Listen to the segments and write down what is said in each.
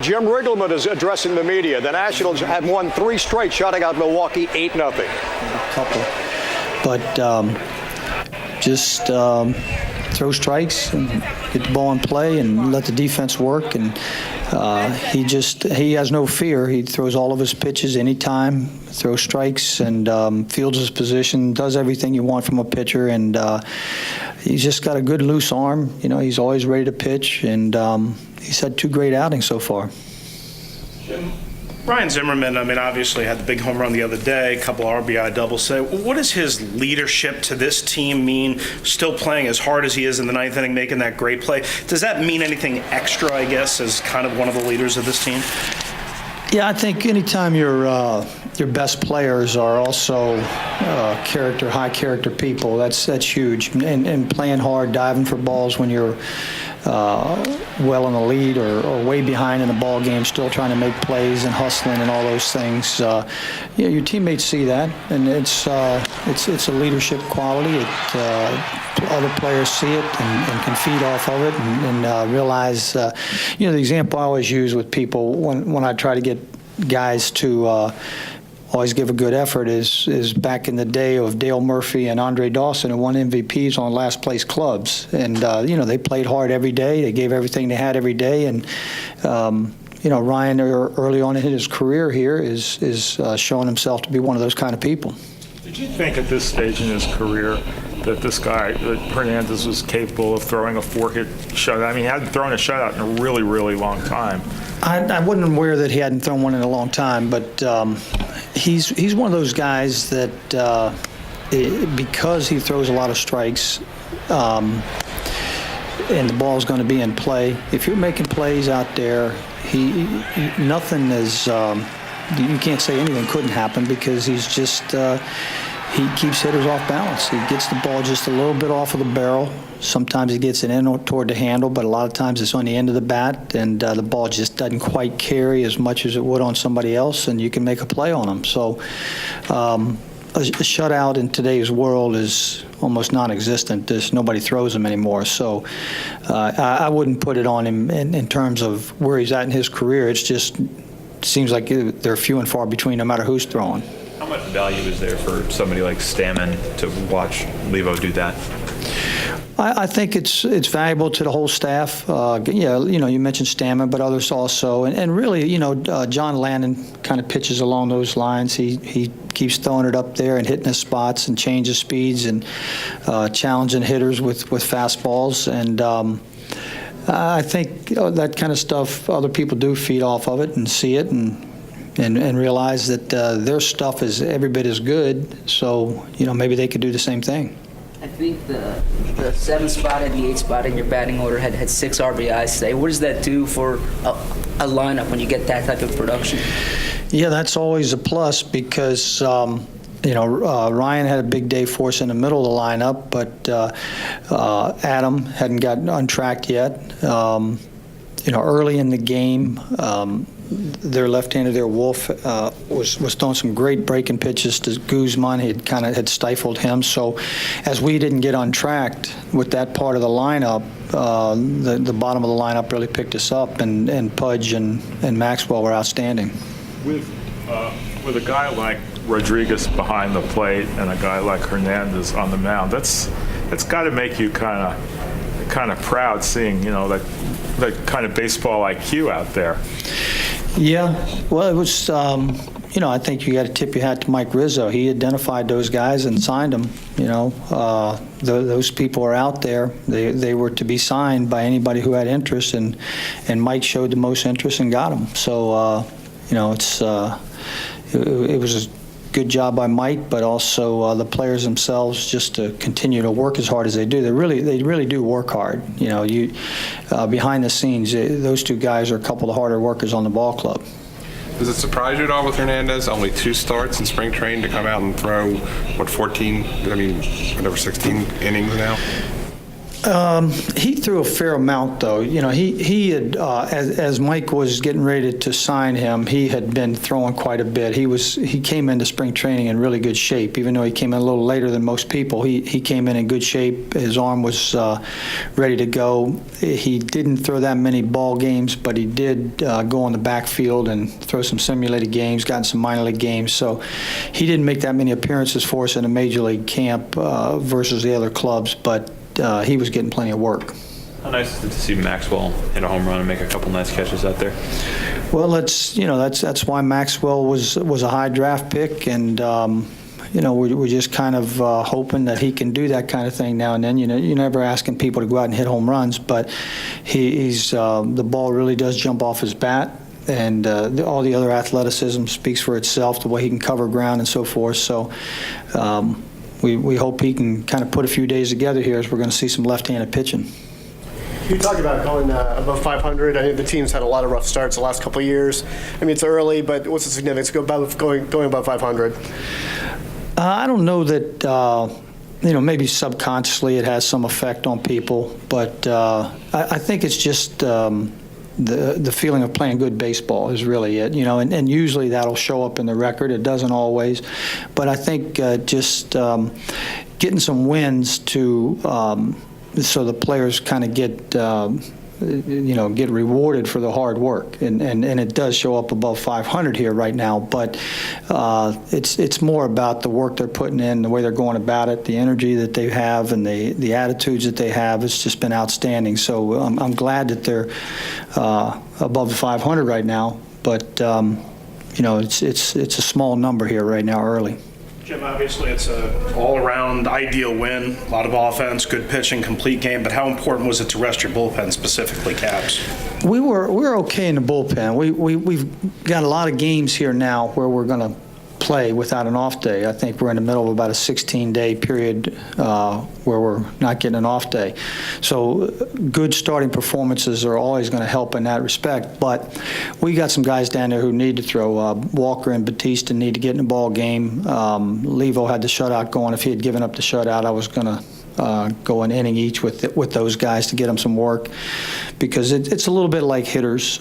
Jim Riggleman is addressing the media. The Nationals have won 3 straight, shutting out Milwaukee 8-0. A couple. But just throw strikes and get the ball in play and let the defense work. And he has no fear. He throws all of his pitches anytime, throws strikes, and fields his position, does everything you want from a pitcher. And he's just got a good loose arm. You know, he's always ready to pitch, and he's had 2 great outings so far. Ryan Zimmerman, I mean, obviously had the big home run the other day, a couple RBI doubles. So what does his leadership to this team mean, still playing as hard as he is in the 9th inning, making that great play? Does that mean anything extra, I guess, as kind of one of the leaders of this team? Yeah, I think anytime your best players are also high character people, that's huge. And playing hard, diving for balls when you're well in the lead or way behind in the ball game, still trying to make plays and hustling and all those things. Your teammates see that, and it's a leadership quality. Other players see it and can feed off of it and realize. The example I always use with people when I try to get guys to always give a good effort is back in the day of Dale Murphy and Andre Dawson, who won MVPs on last place clubs. And, they played hard every day. They gave everything they had every day. And, Ryan early on in his career here is showing himself to be one of those kind of people. Did you think at this stage in his career that this guy, that Hernandez, was capable of throwing a 4-hit shutout? I mean, he hadn't thrown a shutout in a really, really long time. I wasn't aware that he hadn't thrown one in a long time, but he's one of those guys that because he throws a lot of strikes and the ball's going to be in play, if you're making plays out there, nothing is you can't say anything couldn't happen because he's just he keeps hitters off balance. He gets the ball just a little bit off of the barrel. Sometimes he gets it in toward the handle, but a lot of times it's on the end of the bat, and the ball just doesn't quite carry as much as it would on somebody else, and you can make a play on him. So a shutout in today's world is almost non-existent. Nobody throws them anymore. So I wouldn't put it on him in terms of where he's at in his career. It just seems like they're few and far between no matter who's throwing. How much value is there for somebody like Stammen to watch Levo do that? I think it's valuable to the whole staff. You mentioned Stammen, but others also. And really, John Lannon kind of pitches along those lines. He keeps throwing it up there and hitting his spots and changes speeds and challenging hitters with fastballs. And I think that kind of stuff, other people do feed off of it and see it and realize that their stuff is every bit as good. So, maybe they could do the same thing. I think the 7th spot and the 8th spot in your batting order had 6 RBIs today. What does that do for a lineup when you get that type of production? Yeah, that's always a plus because, Ryan had a big day for us in the middle of the lineup, but Adam hadn't gotten untracked yet. Early in the game, their left-hander, their Wolf, was throwing some great breaking pitches to Guzman. He had stifled him. So as we didn't get untracked with that part of the lineup, the bottom of the lineup really picked us up, and Pudge and Maxwell were outstanding. With a guy like Rodriguez behind the plate and a guy like Hernandez on the mound, that's got to make you kind of proud seeing that kind of baseball IQ out there. Yeah, well, it was, I think you got to tip your hat to Mike Rizzo. He identified those guys and signed them. Those people are out there. They were to be signed by anybody who had interest, and Mike showed the most interest and got them. So, it was a good job by Mike, but also the players themselves just to continue to work as hard as they do. They really do work hard. Behind the scenes, those 2 guys are a couple of the harder workers on the ball club. Does it surprise you at all with Hernandez? Only 2 starts in spring training to come out and throw, 16 innings now? He threw a fair amount, though. You know, he had, as Mike was getting ready to sign him, he had been throwing quite a bit. He came into spring training in really good shape, even though he came in a little later than most people. He came in good shape. His arm was ready to go. He didn't throw that many ball games, but he did go on the backfield and throw some simulated games, got in some minor league games. So he didn't make that many appearances for us in a major league camp versus the other clubs, but he was getting plenty of work. How nice is it to see Maxwell hit a home run and make a couple nice catches out there? Well, that's why Maxwell was a high draft pick, and we're just kind of hoping that he can do that kind of thing now and then. You know, you're never asking people to go out and hit home runs, but he's the ball really does jump off his bat. And all the other athleticism speaks for itself, the way he can cover ground and so forth. So we hope he can kind of put a few days together here as we're going to see some left-handed pitching. You talked about going above 500. I think the team's had a lot of rough starts the last couple of years. I mean, it's early, but what's the significance going above 500? I don't know that, maybe subconsciously it has some effect on people, but I think it's just the feeling of playing good baseball is really it, and usually that'll show up in the record. It doesn't always, but I think just getting some wins to so the players kind of get rewarded for the hard work, and it does show up above 500 here right now, but it's more about the work they're putting in, the way they're going about it, the energy that they have, and the attitudes that they have. It's just been outstanding. So I'm glad that they're above the 500 right now, but it's a small number here right now early. Jim, obviously it's an all-around ideal win, a lot of offense, good pitching, complete game, but how important was it to rest your bullpen, specifically Caps? We were okay in the bullpen. We've got a lot of games here now where we're going to play without an off day. I think we're in the middle of about a 16-day period where we're not getting an off day. So good starting performances are always going to help in that respect. But we got some guys down there who need to throw. Walker and Batista need to get in the ball game. Levo had the shutout going. If he had given up the shutout, I was going to go an inning each with those guys to get them some work, because it's a little bit like hitters.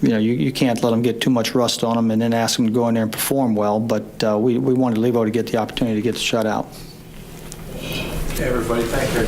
You can't let them get too much rust on them and then ask them to go in there and perform well. But we wanted Levo to get the opportunity to get the shutout. Hey, everybody. Thank you.